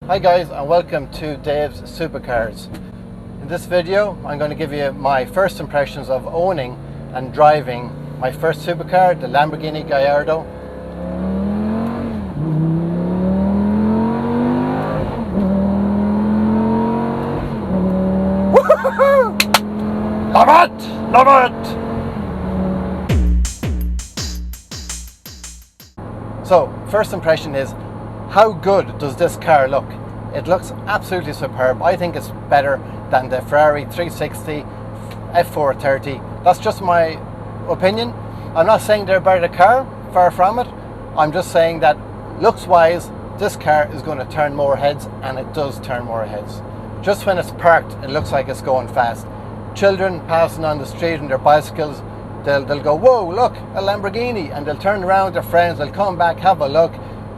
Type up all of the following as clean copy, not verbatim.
Hi guys, and welcome to Dave's Supercars. In this video I'm going to give you my first impressions of owning and driving my first supercar, the Lamborghini Gallardo. Woo-hoo-hoo! Love it! Love it! So, first impression is, how good does this car look? It looks absolutely superb. I think it's better than the Ferrari 360 F430. That's just my opinion. I'm not saying they're a better car, far from it. I'm just saying that looks wise, this car is going to turn more heads, and it does turn more heads. Just when it's parked, it looks like it's going fast. Children passing on the street on their bicycles, they'll go, whoa, look, a Lamborghini, and they'll turn around, their friends, they'll come back, have a look.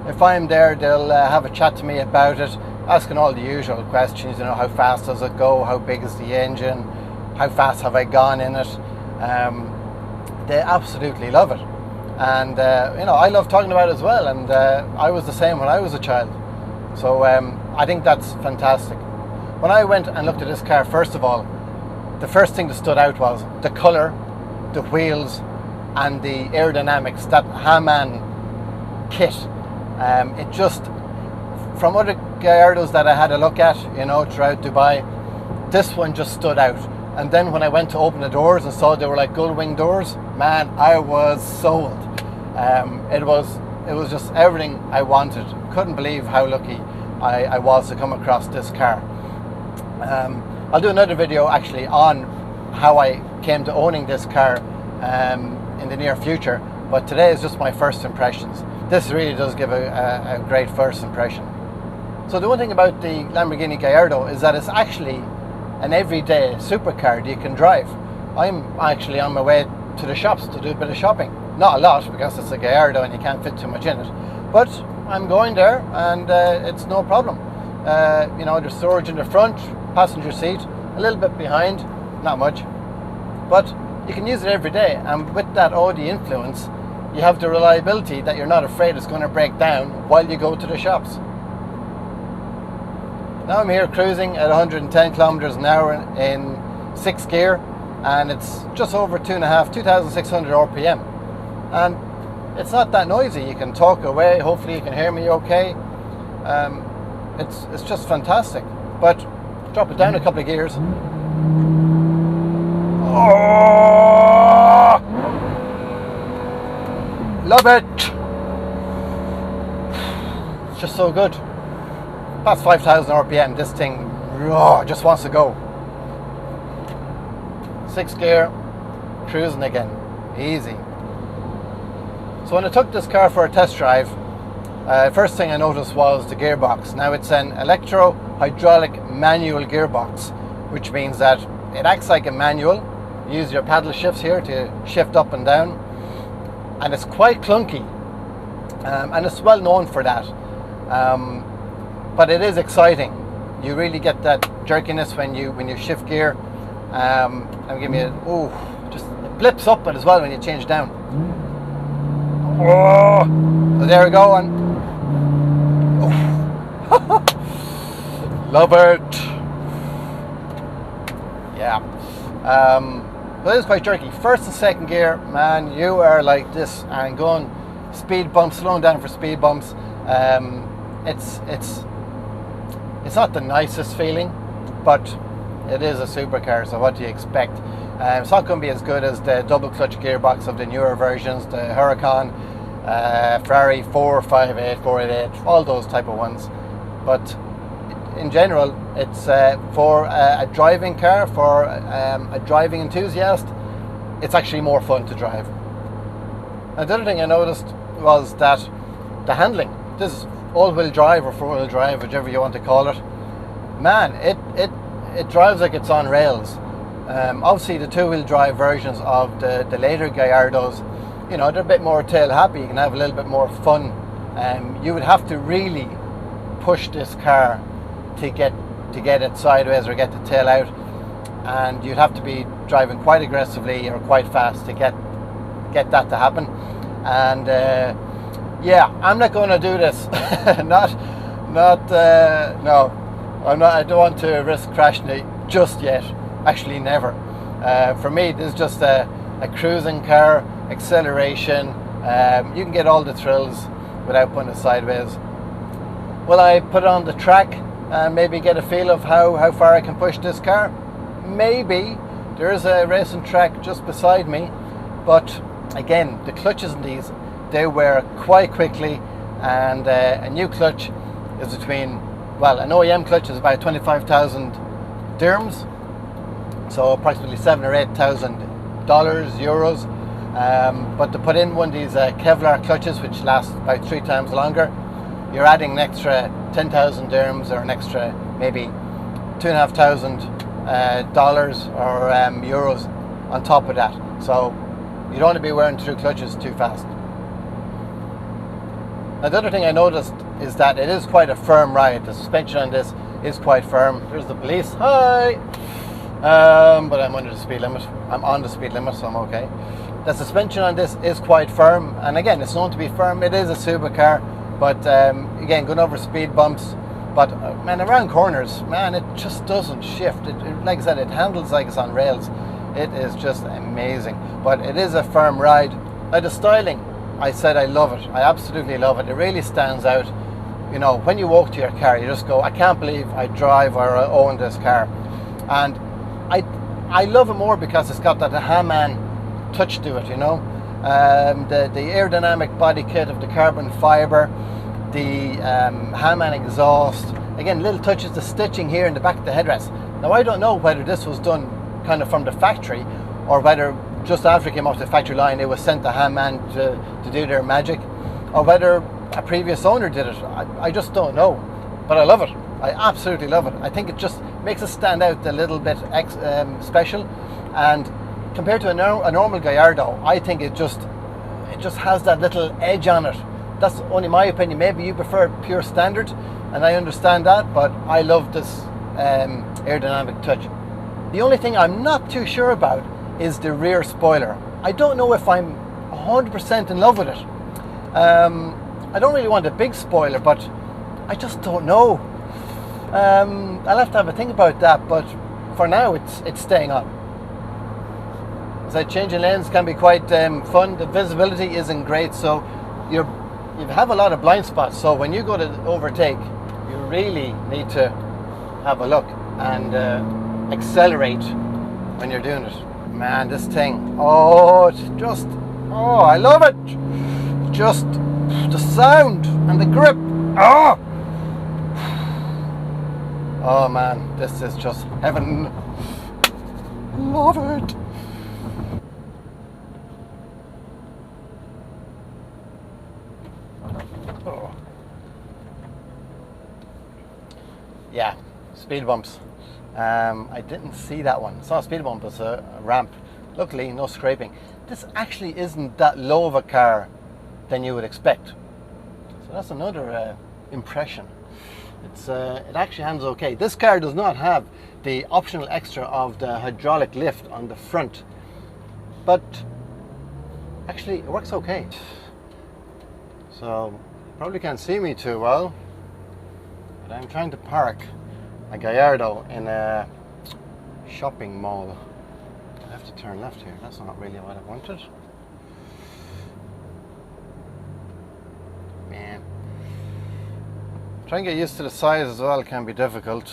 If I'm there, they'll have a chat to me about it, asking all the usual questions, you know, how fast does it go, how big is the engine, how fast have I gone in it. They absolutely love it, and you know, I love talking about it as well, and I was the same when I was a child, so I think that's fantastic. When I went and looked at this car, first of all, the first thing that stood out was the colour, the wheels, and the aerodynamics, that Hamann kit. It just, from other Gallardos that I had a look at, you know, throughout Dubai, this one just stood out. And then when I went to open the doors and saw they were like gull wing doors, man, I was sold. It was just everything I wanted. Couldn't believe how lucky I was to come across this car. I'll do another video actually on how I came to owning this car in the near future, but today is just my first impressions. This really does give a great first impression. So the one thing about the Lamborghini Gallardo is that it's actually an everyday supercar that you can drive. I'm actually on my way to the shops to do a bit of shopping. Not a lot, because it's a Gallardo and you can't fit too much in it. But I'm going there, and it's no problem. You know, there's storage in the front, passenger seat, a little bit behind, not much. But you can use it every day, and with that Audi influence, you have the reliability that you're not afraid it's going to break down while you go to the shops. Now I'm here cruising at 110 kilometers an hour in 6th gear, and it's just over 2,600 RPM. And it's not that noisy. You can talk away. Hopefully you can hear me okay. It's just fantastic. But drop it down a couple of gears. Oh! Love it! It's just so good. Past 5,000 RPM, this thing just wants to go. 6th gear, cruising again, easy. So when I took this car for a test drive, first thing I noticed was the gearbox. Now it's an electro-hydraulic manual gearbox, which means that it acts like a manual. You use your paddle shifts here to shift up and down, and it's quite clunky, and it's well known for that. But it is exciting. You really get that jerkiness when you shift gear. I'm giving you just it blips up as well when you change down. Oh, so there we go, and love it. Yeah. But it is quite jerky. First and second gear, man, you are like this, and going speed bumps, slowing down for speed bumps. It's not the nicest feeling, but it is a supercar, so what do you expect? It's not going to be as good as the double clutch gearbox of the newer versions, the Huracan, Ferrari 458, 488, all those type of ones. But in general, it's for a driving car, for a driving enthusiast, it's actually more fun to drive. And the other thing I noticed was that the handling, this is all-wheel drive or four-wheel drive, whichever you want to call it, man, it drives like it's on rails. Obviously the two-wheel drive versions of the later Gallardos, you know, they're a bit more tail happy. You can have a little bit more fun. You would have to really push this car to get it sideways or get the tail out, and you'd have to be driving quite aggressively or quite fast to get that to happen. And yeah, I'm not going to do this. Not, no. I don't want to risk crashing it just yet. Actually, never. For me, this is just a cruising car, acceleration. You can get all the thrills without putting it sideways. Will I put it on the track and maybe get a feel of how far I can push this car? Maybe. There is a racing track just beside me, but again, the clutches in these, they wear quite quickly, and a new clutch is between, well, an OEM clutch is about 25,000 dirhams, so approximately $7,000 or $8,000 euros. But to put in one of these Kevlar clutches, which last about 3 times longer, you're adding an extra 10,000 dirhams, or an extra maybe $2,500 or euros on top of that. So you don't want to be wearing through clutches too fast. Now, the other thing I noticed is that it is quite a firm ride. The suspension on this is quite firm. There's the police. Hi! But I'm under the speed limit. I'm on the speed limit, so I'm okay. The suspension on this is quite firm, and again, it's known to be firm. It is a supercar, but again, going over speed bumps. But man, around corners, man, it just doesn't shift. Like I said, it handles like it's on rails. It is just amazing. But it is a firm ride. Now, the styling, I said I love it. I absolutely love it. It really stands out. You know, when you walk to your car, you just go, I can't believe I drive or I own this car. And I love it more because it's got that Hamann touch to it, you know. The aerodynamic body kit of the carbon fibre, the Hamann exhaust, again, little touches, the stitching here in the back of the headrest. Now, I don't know whether this was done kind of from the factory, or whether just after it came off the factory line it was sent to Hamann to do their magic, or whether a previous owner did it. I just don't know, but I love it. I absolutely love it. I think it just makes it stand out a little bit special, and compared to a normal Gallardo, I think it just has that little edge on it. That's only my opinion. Maybe you prefer pure standard, and I understand that, but I love this aerodynamic touch. The only thing I'm not too sure about is the rear spoiler. I don't know if I'm 100% in love with it. I don't really want a big spoiler, but I just don't know. I'll have to have a think about that, but for now it's staying on. As I changing lanes can be quite fun. The visibility isn't great, so you have a lot of blind spots. So when you go to overtake, you really need to have a look and accelerate when you're doing it. Man, this thing, I love it. Just the sound and the grip. Oh man, this is just heaven. Love it. Oh. Yeah, speed bumps. I didn't see that one. It's not a speed bump, it's a ramp. Luckily, no scraping. This actually isn't that low of a car than you would expect. So that's another impression. It actually handles okay. This car does not have the optional extra of the hydraulic lift on the front, but actually it works okay. So you probably can't see me too well, but I'm trying to park a Gallardo in a shopping mall. I have to turn left here. That's not really what I wanted. Man, trying to get used to the size as well can be difficult.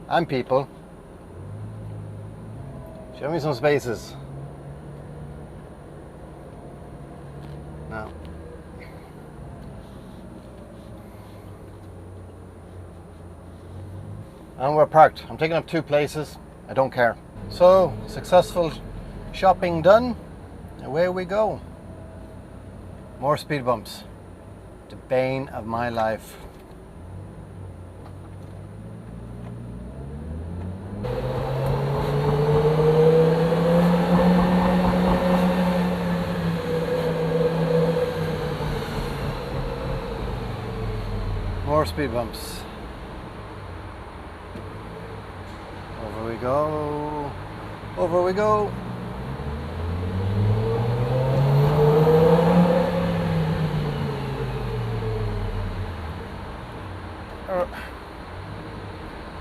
And people. Show me some spaces. No. And we're parked. I'm taking up 2 places. I don't care. So, successful shopping done. Away we go. More speed bumps. The bane of my life. More speed bumps. Over we go. Over we go.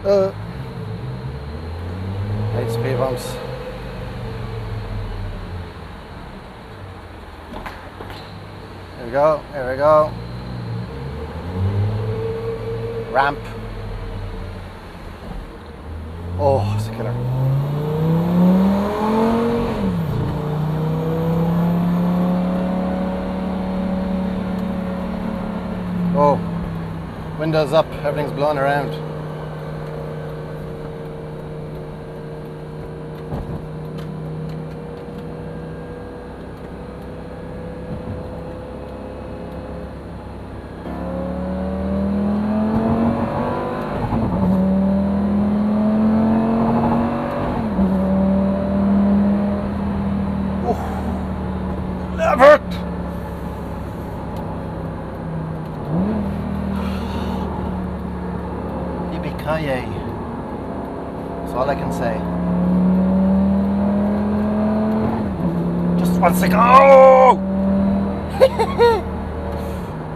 Eight speed bumps. Here we go, here we go. Ramp. Oh, it's a killer. Oh, windows up, everything's blowing around. Never. Yippee-ki-yay. That's all I can say. Just wants to go!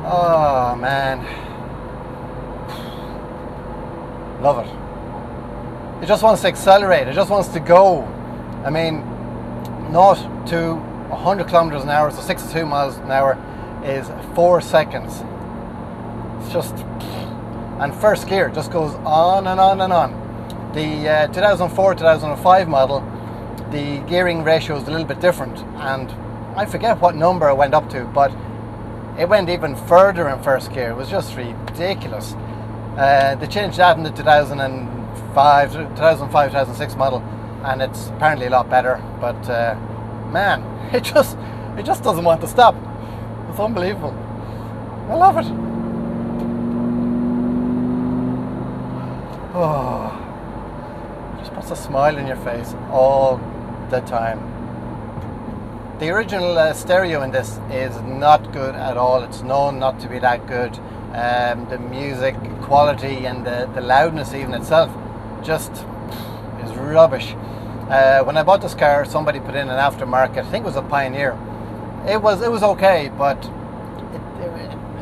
Oh man. Love it. It just wants to accelerate, it just wants to go. I mean, 0 to 100 kilometers an hour, so 62 miles an hour is 4 seconds. It's just, and first gear just goes on and on and on. The 2004-2005 model, the gearing ratio is a little bit different, and I forget what number it went up to, but it went even further in first gear. It was just ridiculous. They changed that in the 2005-2006 model, and it's apparently a lot better, but man, it just doesn't want to stop. It's unbelievable. I love it. Oh, just puts a smile in your face all the time. The original stereo in this is not good at all. It's known not to be that good. The music quality and the loudness even itself just is rubbish. When I bought this car, somebody put in an aftermarket. I think it was a Pioneer. It was okay, but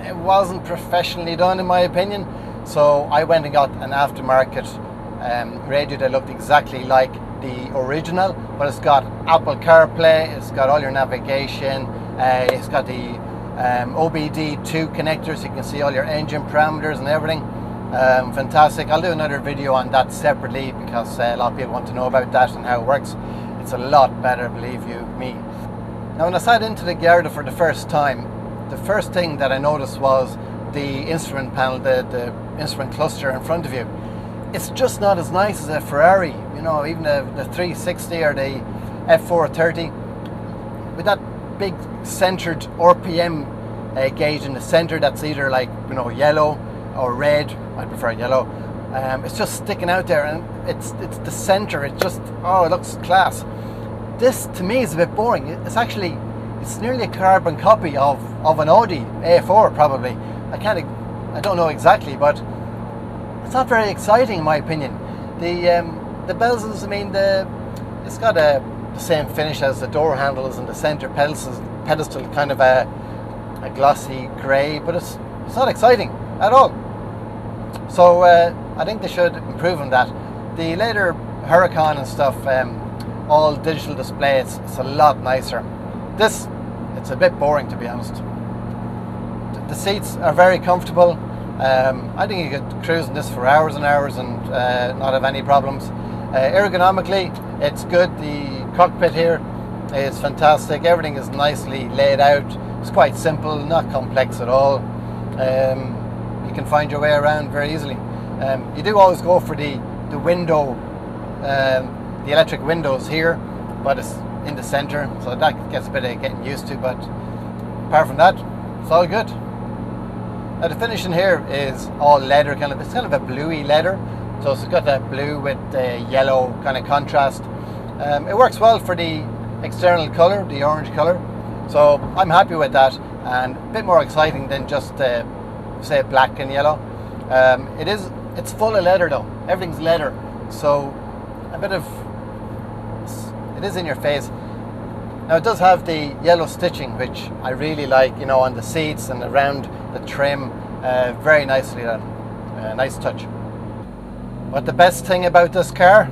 it wasn't professionally done in my opinion. So I went and got an aftermarket radio that looked exactly like the original, but it's got Apple CarPlay, it's got all your navigation, it's got the OBD2 connector, so you can see all your engine parameters and everything. Fantastic. I'll do another video on that separately because a lot of people want to know about that and how it works. It's a lot better, believe you me. Now when I sat into the Gallardo for the first time, the first thing that I noticed was the instrument panel, the instrument cluster in front of you. It's just not as nice as a Ferrari, you know, even the 360 or the F430 with that big centered RPM gauge in the center that's either like, you know, yellow or red. I prefer yellow. It's just sticking out there, and it's the center. It just, oh, it looks class. This to me is a bit boring. It's nearly a carbon copy of an Audi A4 probably. I don't know exactly, but it's not very exciting in my opinion. The bezels, I mean, it's got the same finish as the door handles and the center pedestal, kind of a glossy grey, but it's not exciting at all. So I think they should improve on that. The later Huracan and stuff, all digital display, it's a lot nicer. This, it's a bit boring to be honest. The seats are very comfortable. I think you could cruise in this for hours and hours and not have any problems. Ergonomically, it's good. The cockpit here is fantastic. Everything is nicely laid out. It's quite simple, not complex at all. You can find your way around very easily. You do always go for the window, the electric windows here, but it's in the center, so that gets a bit of getting used to, but apart from that, it's all good. Now the finishing here is all leather, it's kind of a bluey leather, so it's got that blue with the yellow kind of contrast. It works well for the external colour, the orange colour, so I'm happy with that, and a bit more exciting than just say black and yellow. It's full of leather though, everything's leather, so it is in your face. Now it does have the yellow stitching, which I really like, you know, on the seats and around the trim. Very nicely done. Nice touch. But the best thing about this car,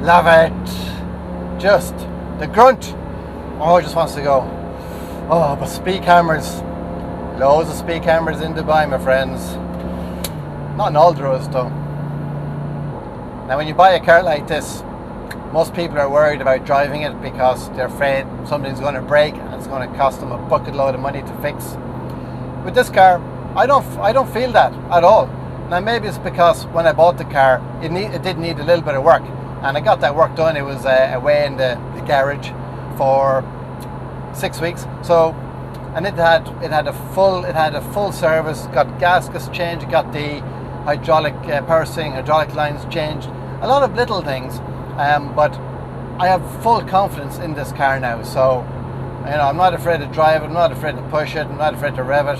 love it. Just the grunt. Oh, it just wants to go. Oh, but speed cameras. Loads of speed cameras in Dubai, my friends. Not in all roads though. Now when you buy a car like this, most people are worried about driving it because they're afraid something's going to break and it's going to cost them a bucket load of money to fix. With this car, I don't feel that at all. Now maybe it's because when I bought the car, it did need a little bit of work, and I got that work done. It was away in the garage for 6 weeks. So, and it had a full service. Got gaskets changed. It got the hydraulic power steering, hydraulic lines changed. A lot of little things. But I have full confidence in this car now, so I'm not afraid to drive it, I'm not afraid to push it, I'm not afraid to rev it.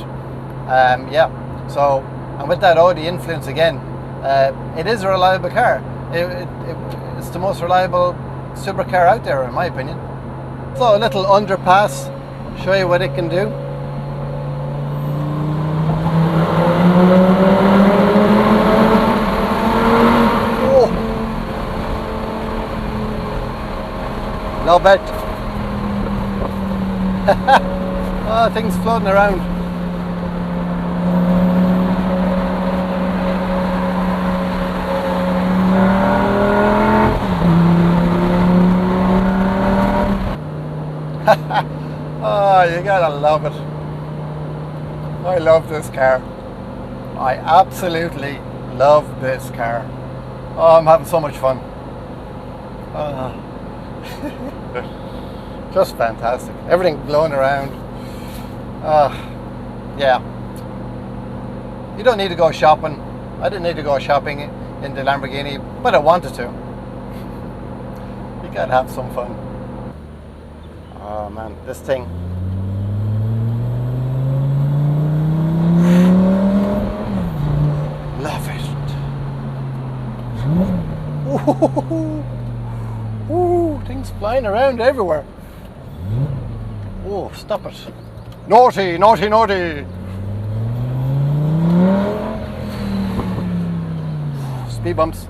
Yeah, so, and with that Audi influence again, it is a reliable car. It's the most reliable supercar out there, in my opinion. So a little underpass, show you what it can do. Love it. Oh, things floating around. Oh, you gotta love it. I love this car. I absolutely love this car. Oh, I'm having so much fun. Just fantastic. Everything blowing around. Yeah. You don't need to go shopping. I didn't need to go shopping in the Lamborghini, but I wanted to. You gotta have some fun. Oh man, this thing. Love it. Ooh. Ooh, things flying around everywhere. Oh, stop it. Naughty, naughty, naughty. Speed bumps.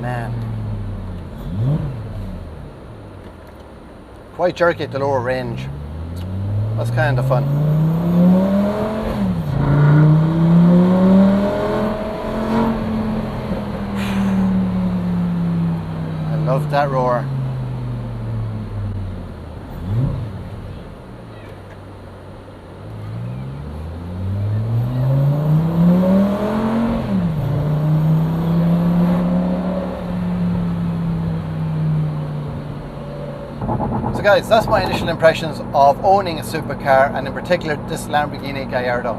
Man. Quite jerky at the lower range. That's kind of fun. I love that roar. So guys, that's my initial impressions of owning a supercar, and in particular this Lamborghini Gallardo.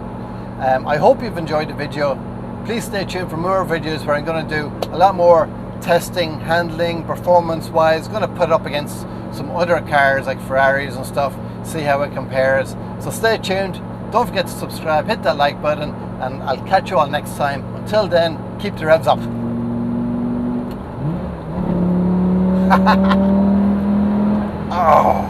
I hope you've enjoyed the video. Please stay tuned for more videos where I'm going to do a lot more testing, handling, performance wise. Going to put it up against some other cars like Ferraris and stuff, see how it compares. So stay tuned, don't forget to subscribe, hit that like button, and I'll catch you all next time. Until then, keep the revs up. Oh.